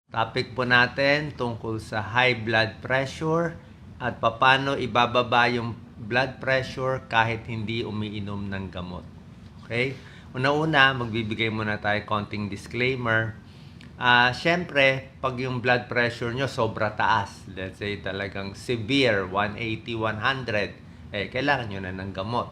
Topic po natin tungkol sa high blood pressure at paano ibababa yung blood pressure kahit hindi umiinom ng gamot. Okay? Una-una, magbibigay muna tayo konting disclaimer. Siyempre, pag yung blood pressure nyo sobra taas, let's say talagang severe, 180, 100, kailangan nyo na ng gamot.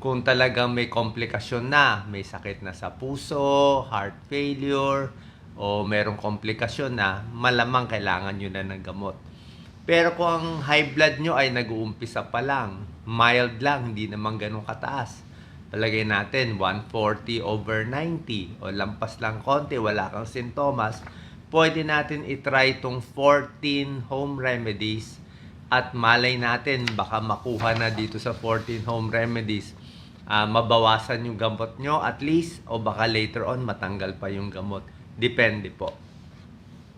Kung talagang may komplikasyon na, may sakit na sa puso, heart failure, o merong komplikasyon na, malamang kailangan nyo na ng gamot. Pero kung ang high blood nyo ay nag-uumpisa pa lang, mild lang, hindi naman ganun kataas. Palagay natin 140/90 o lampas lang konti, wala kang sintomas, pwede natin itry itong 14 home remedies at malay natin baka makuha na dito sa 14 home remedies. Mabawasan yung gamot nyo at least o baka later on matanggal pa yung gamot. Depende po.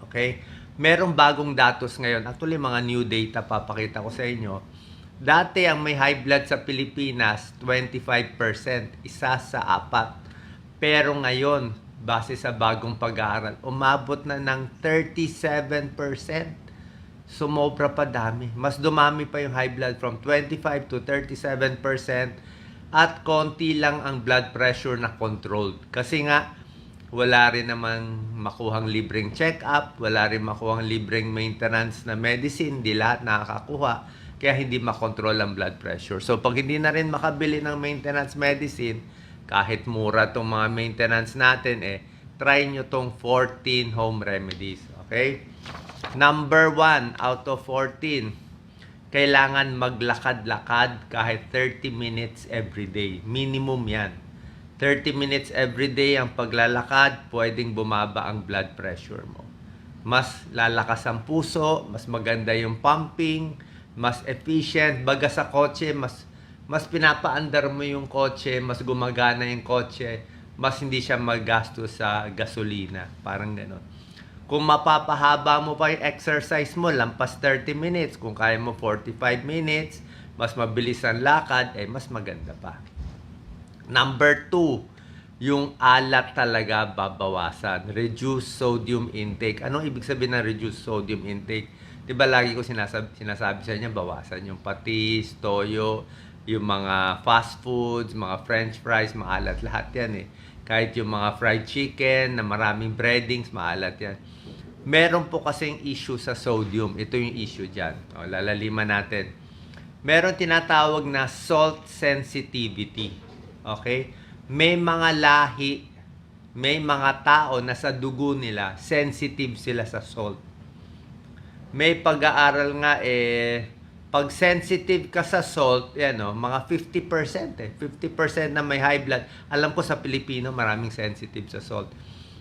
Okay? Merong bagong datos ngayon. Actually, mga new data papakita ko sa inyo. Dati, ang may high blood sa Pilipinas, 25%. Isa sa 4. Pero ngayon, base sa bagong pag-aaral, umabot na ng 37%. Sumobra pa dami. Mas dumami pa yung high blood from 25 to 37%. At konti lang ang blood pressure na controlled. Kasi nga, wala rin naman makuhang libreng check-up, wala rin makuhang libreng maintenance na medicine, di lahat nakakakuha, kaya hindi makontrol ang blood pressure. So, pag hindi na rin makabili ng maintenance medicine, kahit mura itong mga maintenance natin, try nyo tong 14 home remedies. Okay? Number 1 out of 14, kailangan maglakad-lakad kahit 30 minutes every day. Minimum yan. 30 minutes every day ang paglalakad, pwedeng bumaba ang blood pressure mo. Mas lalakas ang puso, mas maganda yung pumping, mas efficient. Baga sa kotse, mas pinapaandar mo yung kotse, mas gumagana yung kotse, mas hindi siya magasto sa gasolina. Parang gano'n. Kung mapapahaba mo pa yung exercise mo, lampas 30 minutes. Kung kaya mo 45 minutes, mas mabilis ang lakad, mas maganda pa. Number 2, yung alat talaga babawasan. Reduce sodium intake. Anong ibig sabihin ng reduce sodium intake? Diba lagi ko sinasabi sa inyo, bawasan yung patis, toyo, yung mga fast foods, mga french fries, maalat lahat yan Kahit yung mga fried chicken na maraming breadings, maalat yan. Meron po kasing issue sa sodium. Ito yung issue dyan. Lalaliman natin. Meron tinatawag na salt sensitivity. Okay? May mga lahi, may mga tao na sa dugo nila, sensitive sila sa salt. May pag-aaral nga pag sensitive ka sa salt, mga 50%. 50% na may high blood. Alam ko sa Pilipino, maraming sensitive sa salt.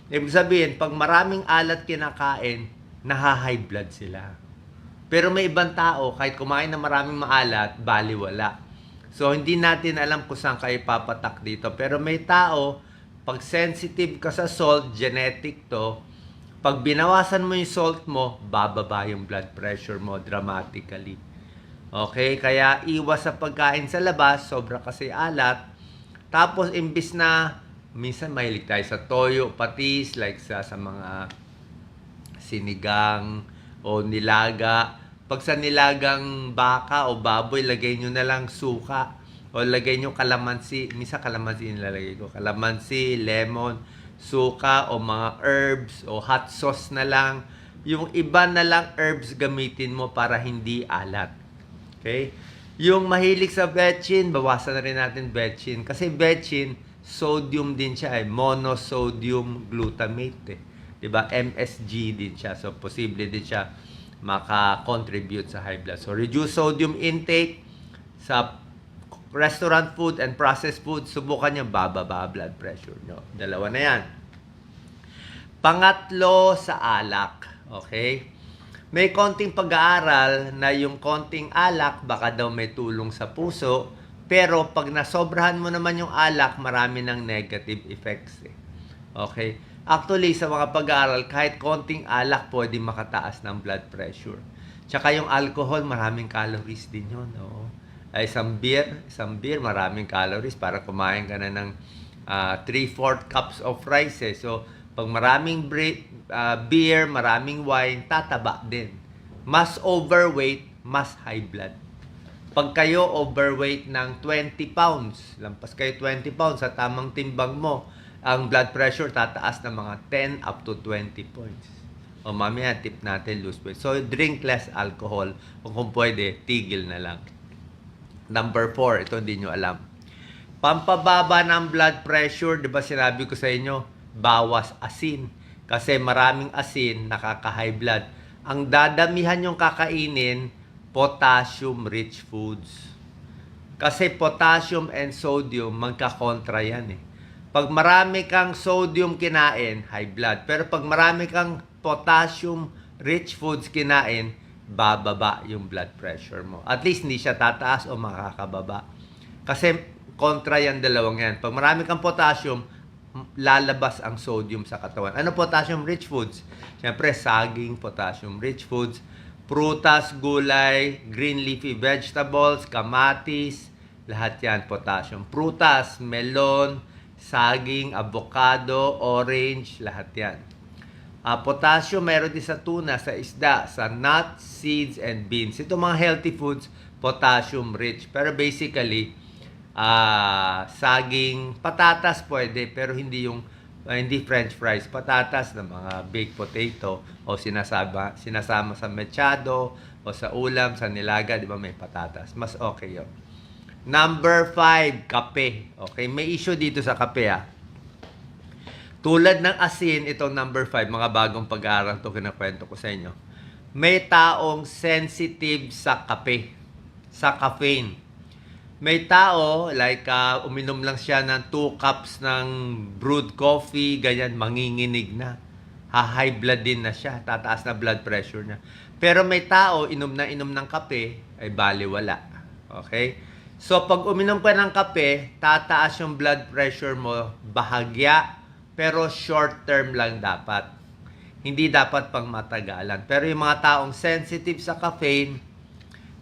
Ibig sabihin, pag maraming alat kinakain, naha-high blood sila. Pero may ibang tao, kahit kumain na maraming maalat, baliwala. So, hindi natin alam kung saan kayo papatak dito. Pero may tao, pag sensitive ka sa salt, genetic to, pag binawasan mo yung salt mo, bababa yung blood pressure mo dramatically. Okay? Kaya iwas sa pagkain sa labas, sobra kasi alat. Tapos, imbis na, minsan mahilig tayo sa toyo, patis, like sa mga sinigang o nilaga. Pag sa nilagang baka o baboy, lagay nyo na lang suka o lagay nyo kalamansi. Minsan kalamansi nilalagay ko. Kalamansi, lemon, suka o mga herbs o hot sauce na lang. Yung iba na lang herbs gamitin mo para hindi alat. Okay? Yung mahilig sa betchin, bawasan na rin natin betchin. Kasi betchin, sodium din siya monosodium glutamate Diba? MSG din siya. So, posible din siya maka-contribute sa high blood. So, reduce sodium intake sa restaurant food and processed food. Subukan nyo, bababa blood pressure nyo. Dalawa na yan. Pangatlo, sa alak. Okay? May konting pag-aaral na yung konting alak, baka daw may tulong sa puso. Pero pag nasobrahan mo naman yung alak, marami ng negative effects. Okay? Actually, sa mga pag-aaral, kahit konting alak, pwede makataas ng blood pressure. Tsaka yung alcohol, maraming calories din yun. Isang beer, maraming calories para kumain ka na ng 3/4 cups of rice. So, Pag maraming beer, maraming wine, tataba din. Mas overweight, mas high blood. Pag kayo overweight ng 20 pounds, lampas kayo 20 pounds sa tamang timbang mo, ang blood pressure tataas ng mga 10 up to 20 points. O mamaya, tip natin, lose weight. So, drink less alcohol. O kung pwede, tigil na lang. Number 4, ito hindi nyo alam. Pampababa ng blood pressure, di ba sinabi ko sa inyo, bawas asin. Kasi maraming asin, nakaka-high blood. Ang dadamihan yung kakainin, potassium-rich foods. Kasi potassium and sodium, magkakontra yan eh. Pag marami kang sodium kinain, high blood. Pero pag marami kang potassium-rich foods kinain, bababa yung blood pressure mo. At least hindi siya tataas o makakababa. Kasi kontra yan dalawang yan. Pag marami kang potassium, lalabas ang sodium sa katawan. Ano potassium-rich foods? Siyempre, saging, potassium-rich foods. Prutas, gulay, green leafy vegetables, kamatis, lahat yan potassium. Prutas, melon, saging, avocado, orange, lahat yan. Potassium meron din sa tuna, sa isda, sa nuts, seeds, and beans. Ito mga healthy foods, potassium rich. Pero basically, saging, patatas pwede, pero hindi yung hindi french fries, patatas na mga baked potato o sinasama sa mechado o sa ulam, sa nilaga, di ba may patatas. Mas okay yun. Number 5, kape. Okay, may issue dito sa kape Tulad ng asin, itong number 5, mga bagong pag-aaral to kinakwento ko sa inyo. May taong sensitive sa kape, sa caffeine. May tao, like uminom lang siya ng 2 cups ng brewed coffee, ganyan, manginginig na. High blood din na siya, tataas na blood pressure niya. Pero may tao, inom ng kape, ay baliwala. Okay? So, pag uminom ka ng kape, tataas yung blood pressure mo, bahagya, pero short term lang dapat. Hindi dapat pang matagalan. Pero yung mga taong sensitive sa caffeine,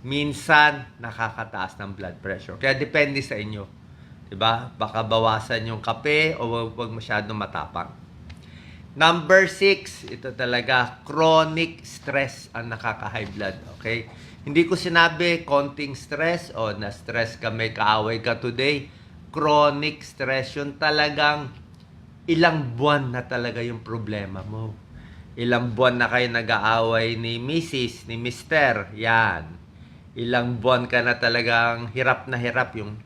minsan nakakataas ng blood pressure. Kaya depende sa inyo. 'Di ba? Baka bawasan yung kape o wag masyadong matapang. Number 6, ito talaga, chronic stress ang nakaka-high blood. Okay? Hindi ko sinabi konting stress o na-stress ka, may kaaway ka today. Chronic stress, yun talagang ilang buwan na talaga yung problema mo. Ilang buwan na kayo nag-aaway ni Mrs., ni Mr. Yan. Ilang buwan ka na talagang hirap na hirap yung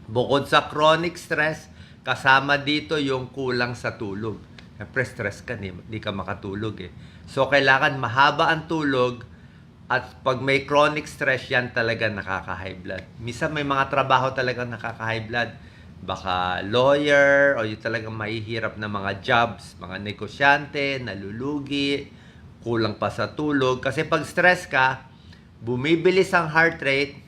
bukod sa chronic stress, kasama dito yung kulang sa tulog. Siyempre, stress ka, hindi ka makatulog eh. So, kailangan mahaba ang tulog at pag may chronic stress, yan talaga nakaka-high blood. Minsan may mga trabaho talaga nakaka-high blood. Baka lawyer o yung talagang mahihirap na mga jobs, mga negosyante, nalulugi, kulang pa sa tulog. Kasi pag stress ka, bumibilis ang heart rate,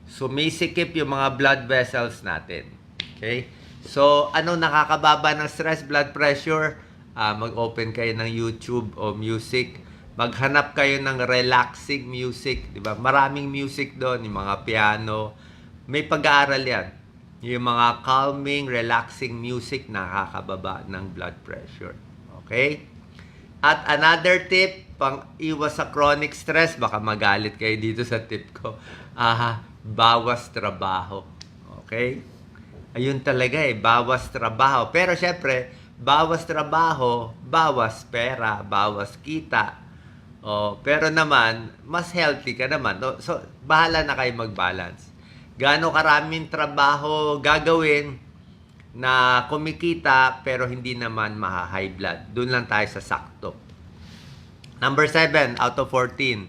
sumisikip yung mga blood vessels natin. Okay? So, ano nakakababa ng stress, blood pressure? Mag-open kayo ng YouTube o music. Maghanap kayo ng relaxing music. Diba? Maraming music doon, yung mga piano. May pag-aaral yan. Yung mga calming, relaxing music nakakababa ng blood pressure. Okay? At another tip, pang iwas sa chronic stress, baka magalit kayo dito sa tip ko, bawas trabaho. Okay? Ayun talaga bawas trabaho. Pero syempre, bawas trabaho, bawas pera, bawas kita. Pero naman, mas healthy ka naman. So, bahala na kayo mag-balance. Gaano karaming trabaho gagawin na kumikita pero hindi naman maha-high blood. Doon lang tayo sa sakto. Number 7 out of 14,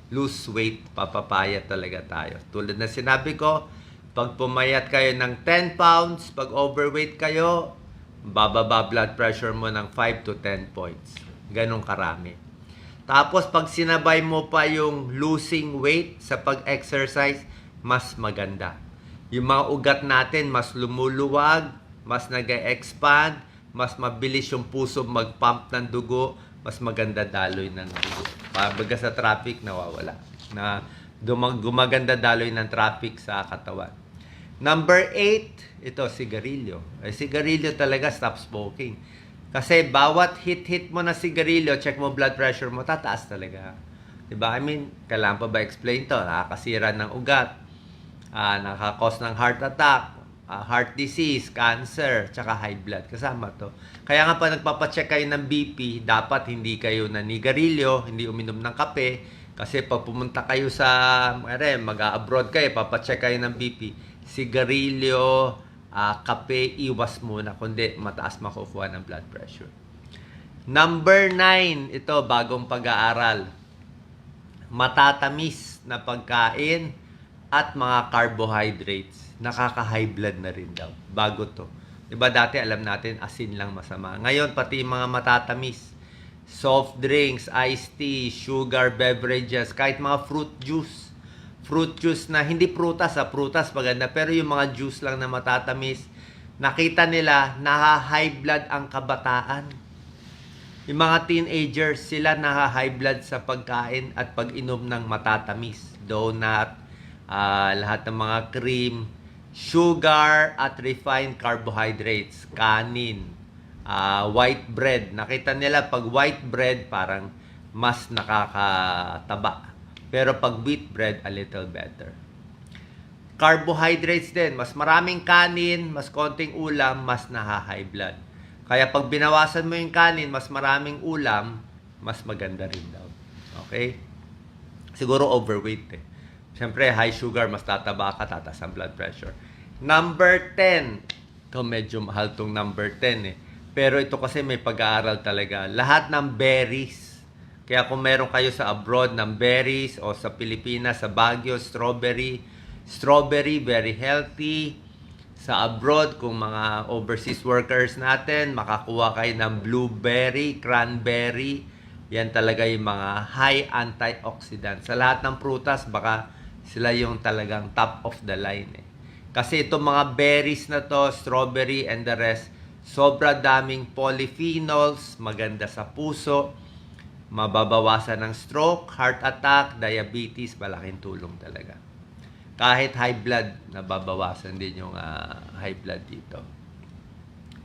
lose weight. Papapayat talaga tayo. Tulad na sinabi ko, pag pumayat kayo ng 10 pounds, pag overweight kayo, bababa blood pressure mo ng 5 to 10 points. Ganong karami. Tapos pag sinabay mo pa yung losing weight sa pag-exercise, mas maganda. Yung mga ugat natin, mas lumuluwag, mas nag-expand, mas mabilis yung puso mag-pump ng dugo, mas maganda daloy ng dugo. Pagka sa traffic, nawawala. Gumaganda daloy ng traffic sa katawan. Number 8, ito, sigarilyo. Sigarilyo talaga, stop smoking. Kasi bawat hit mo na sigarilyo, check mo blood pressure mo, tataas talaga. Diba? I mean, kailangan pa ba explain to? Nakakasira ng ugat, nakakos ng heart attack, heart disease, cancer, tsaka high blood. Kasama to. Kaya nga pa nagpapacheck kayo ng BP, dapat hindi kayo nanigarilyo, hindi uminom ng kape. Kasi pag pumunta kayo sa, mag-abroad kayo, papacheck kayo ng BP, sigarilyo, kape, iwas muna, kundi mataas makukuha ng blood pressure. Number 9, ito, bagong pag-aaral. Matatamis na pagkain at mga carbohydrates. Nakaka-high blood na rin daw. Bago to. Diba dati alam natin, asin lang masama. Ngayon, pati mga matatamis. Soft drinks, iced tea, sugar, beverages, kahit mga fruit juice. Fruit juice na hindi prutas, prutas maganda, pero yung mga juice lang na matatamis, nakita nila naha-high blood ang kabataan. Yung mga teenagers, sila naha-high blood sa pagkain at pag-inom ng matatamis. Donut, lahat ng mga cream, sugar at refined carbohydrates, kanin, white bread. Nakita nila pag white bread parang mas nakakataba. Pero pag wheat bread, a little better. Carbohydrates din. Mas maraming kanin, mas konting ulam, mas naha-high blood. Kaya pag binawasan mo yung kanin, mas maraming ulam, mas maganda rin daw. Okay? Siguro overweight eh. Siyempre, high sugar, mas tataba ka, tataas ang blood pressure. Number 10. Ito medyo mahal tong number 10 eh. Pero ito kasi may pag-aaral talaga. Lahat ng berries. Kaya kung meron kayo sa abroad ng berries o sa Pilipinas, sa Baguio, strawberry. Strawberry, very healthy. Sa abroad, kung mga overseas workers natin, makakuha kayo ng blueberry, cranberry. Yan talaga yung mga high antioxidant. Sa lahat ng prutas, baka sila yung talagang top of the line eh. Kasi itong mga berries na to, strawberry and the rest, sobra daming polyphenols, maganda sa puso, mababawasan ng stroke, heart attack, diabetes, malaking tulong talaga. Kahit high blood, nababawasan din yung high blood dito.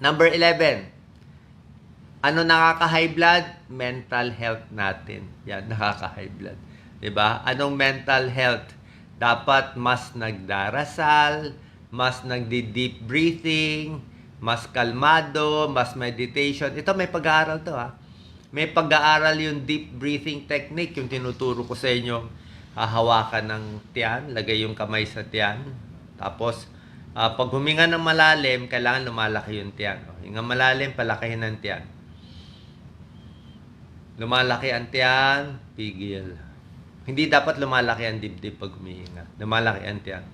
Number 11. Ano nakaka-high blood? Mental health natin. Yan, nakaka-high blood. 'Di ba? Anong mental health? Dapat mas nagdarasal, mas nagdi-deep breathing, mas kalmado, mas meditation. Ito may pag-aaral to May pag-aaral yung deep breathing technique, yung tinuturo ko sa inyo. Hahawakan ng tiyan, lagay yung kamay sa tiyan. Tapos, pag huminga ng malalim, kailangan lumalaki yung tiyan. Hinga malalim, palakihin ng tiyan. Lumalaki ang tiyan, pigil. Hindi dapat lumalaki ang dibdib pag humihinga. Lumalaki ang tiyan.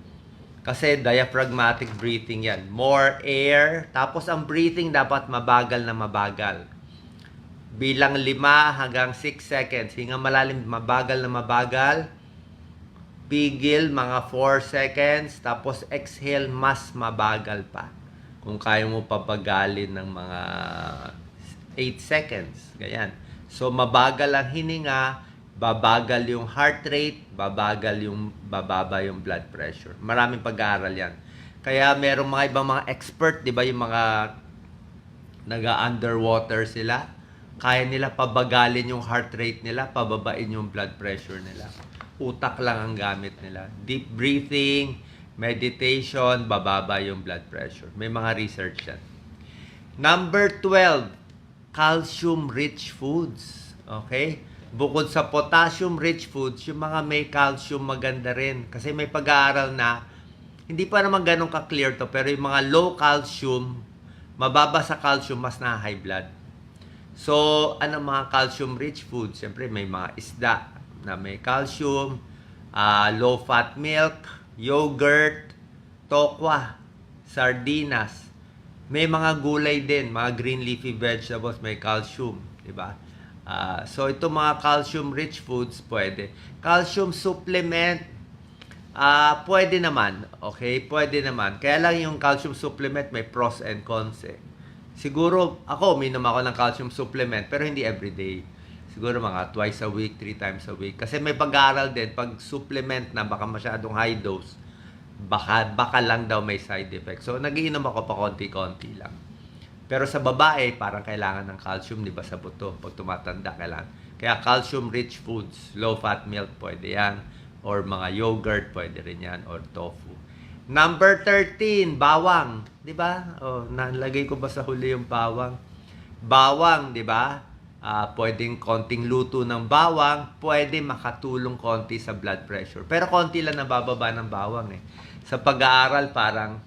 Kasi diaphragmatic breathing yan. More air. Tapos ang breathing dapat mabagal na mabagal. Bilang 5 hanggang 6 seconds. Hinga malalim, mabagal na mabagal. Pigil, mga 4 seconds. Tapos exhale, mas mabagal pa. Kung kaya mo papagalin ng mga 8 seconds. Ganyan. So, mabagal ang hininga, babagal yung heart rate, bababa yung blood pressure. Maraming pag-aaral yan. Kaya merong mga ibang mga expert, di ba, yung mga naga-underwater sila, kaya nila pabagalin yung heart rate nila, pababain yung blood pressure nila. Utak lang ang gamit nila. Deep breathing, meditation, bababa yung blood pressure. May mga research yan. Number 12, calcium-rich foods. Okay? Bukod sa potassium-rich foods, yung mga may calcium maganda rin. Kasi may pag-aaral na, hindi pa naman ganun ka-clear to, pero yung mga low calcium, mababa sa calcium, mas na high blood. So, ano mga calcium-rich foods? Siyempre, may mga isda na may calcium, low-fat milk, yogurt, tokwa, sardinas. May mga gulay din, mga green leafy vegetables, may calcium, di ba? So, ito mga calcium-rich foods, pwede. Calcium supplement, pwede naman. Okay? Pwede naman. Kaya lang yung calcium supplement, may pros and cons eh. Siguro, ako, uminom ako ng calcium supplement, pero hindi everyday. Siguro mga twice a week, 3 times a week. Kasi may pag-aaral din, pag supplement na baka masyadong high dose, baka lang daw may side effect. So, nagiinom ako pa konti-konti lang. Pero sa babae, parang kailangan ng calcium, di ba, sa buto. Pag tumatanda, kailangan. Kaya calcium-rich foods, low-fat milk, pwede yan. Or mga yogurt, pwede rin yan. Or tofu. Number 13, bawang. Di ba? Oh, nalagay ko ba sa huli yung bawang? Bawang, di ba? Pwedeng konting luto ng bawang, pwede makatulong konti sa blood pressure. Pero konti lang nabababa ng bawang eh. Sa pag-aaral, parang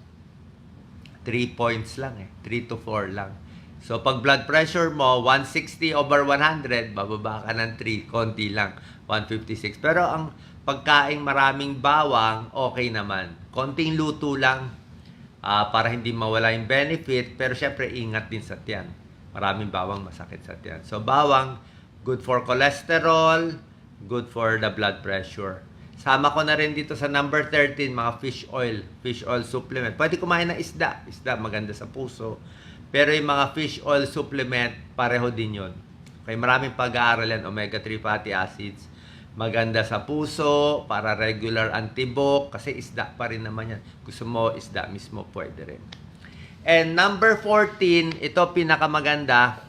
3 points lang eh. 3 to 4 lang. So, pag blood pressure mo, 160/100, bababa ka ng 3. Konti lang. 156. Pero ang pagkaing maraming bawang, okay naman. Konting luto lang para hindi mawala yung benefit. Pero syempre, ingat din sa tiyan. Maraming bawang masakit sa tiyan. So, bawang, good for cholesterol, good for the blood pressure. Sama ko na rin dito sa number 13, mga fish oil supplement. Pwede kumain ng isda. Isda, maganda sa puso. Pero yung mga fish oil supplement, pareho din yun. Okay, maraming pag-aaral yan, omega-3 fatty acids. Maganda sa puso, para regular antibok, kasi isda pa rin naman yan. Gusto mo, isda mismo, pwede rin. And number 14, ito pinakamaganda,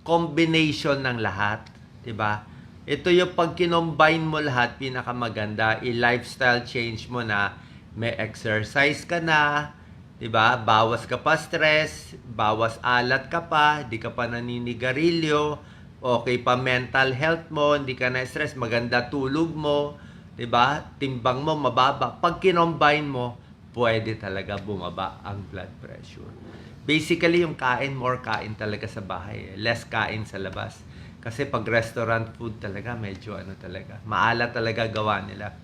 combination ng lahat. Diba? Ito yung pag kinombine mo lahat, pinakamaganda. I-lifestyle change mo na, may exercise ka na, diba? Bawas ka pa stress, bawas alat ka pa, di ka pa naninigarilyo, okay pa mental health mo, hindi ka na stress, maganda tulog mo, diba? Timbang mo mababa. Pag kinombine mo, pwede talaga bumaba ang blood pressure. Basically, yung more kain talaga sa bahay. Less kain sa labas. Kasi pag restaurant food talaga, medyo talaga. Maalat talaga gawa nila.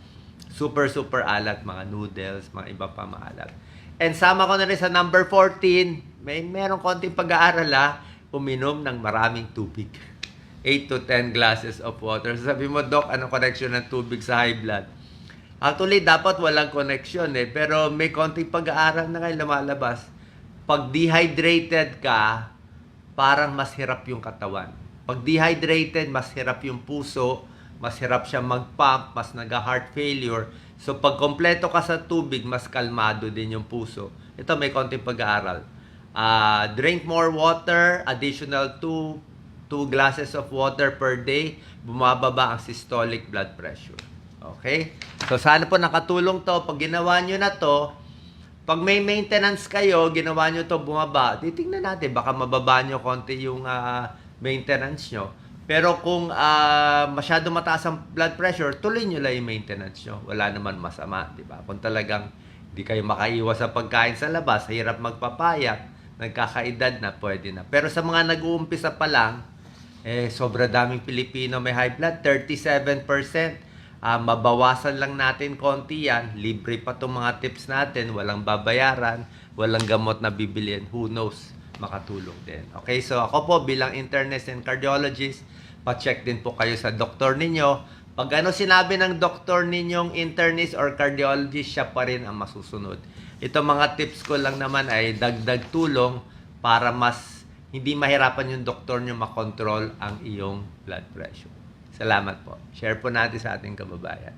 Super alat. Mga noodles, mga iba pa maalat. And sama ko na rin sa number 14, merong konting pag-aaral uminom ng maraming tubig. 8 to 10 glasses of water. Sabi mo, Doc, anong connection ng tubig sa high blood? Actually, dapat walang connection pero may konting pag-aaral na ngayon lumalabas. Pag dehydrated ka, parang mas hirap yung katawan. Pag dehydrated, mas hirap yung puso, mas hirap siya mag-pump, mas nag-heart failure. So, pag kompleto ka sa tubig, mas kalmado din yung puso. Ito, may konting pag-aaral. Drink more water, additional 2 glasses of water per day, bumababa ang systolic blood pressure. Okay? So, sana po nakatulong to. Pag ginawa nyo na to, pag may maintenance kayo, ginawa nyo to bumaba, titingnan natin, baka mababa nyo konti yung maintenance nyo. Pero kung masyado mataas ang blood pressure, tuloy nyo lang yung maintenance nyo. Wala naman masama, di ba? Kung talagang di kayo makaiwas sa pagkain sa labas, hirap magpapayat, nagkakaedad na, pwede na. Pero sa mga nag-uumpisa pa lang, sobra daming Pilipino may high blood, 37%. Mabawasan lang natin konti yan, libre pa itong mga tips natin, walang babayaran, walang gamot na bibiliin, who knows, makatulong din. Okay, so ako po bilang internist and cardiologist, pa-check din po kayo sa doktor ninyo. Pag sinabi ng doktor ninyong internist or cardiologist, siya pa rin ang masusunod. Ito mga tips ko lang naman ay dagdag tulong para mas hindi mahirapan yung doktor nyo makontrol ang iyong blood pressure. Salamat po. Share po natin sa ating kababayan.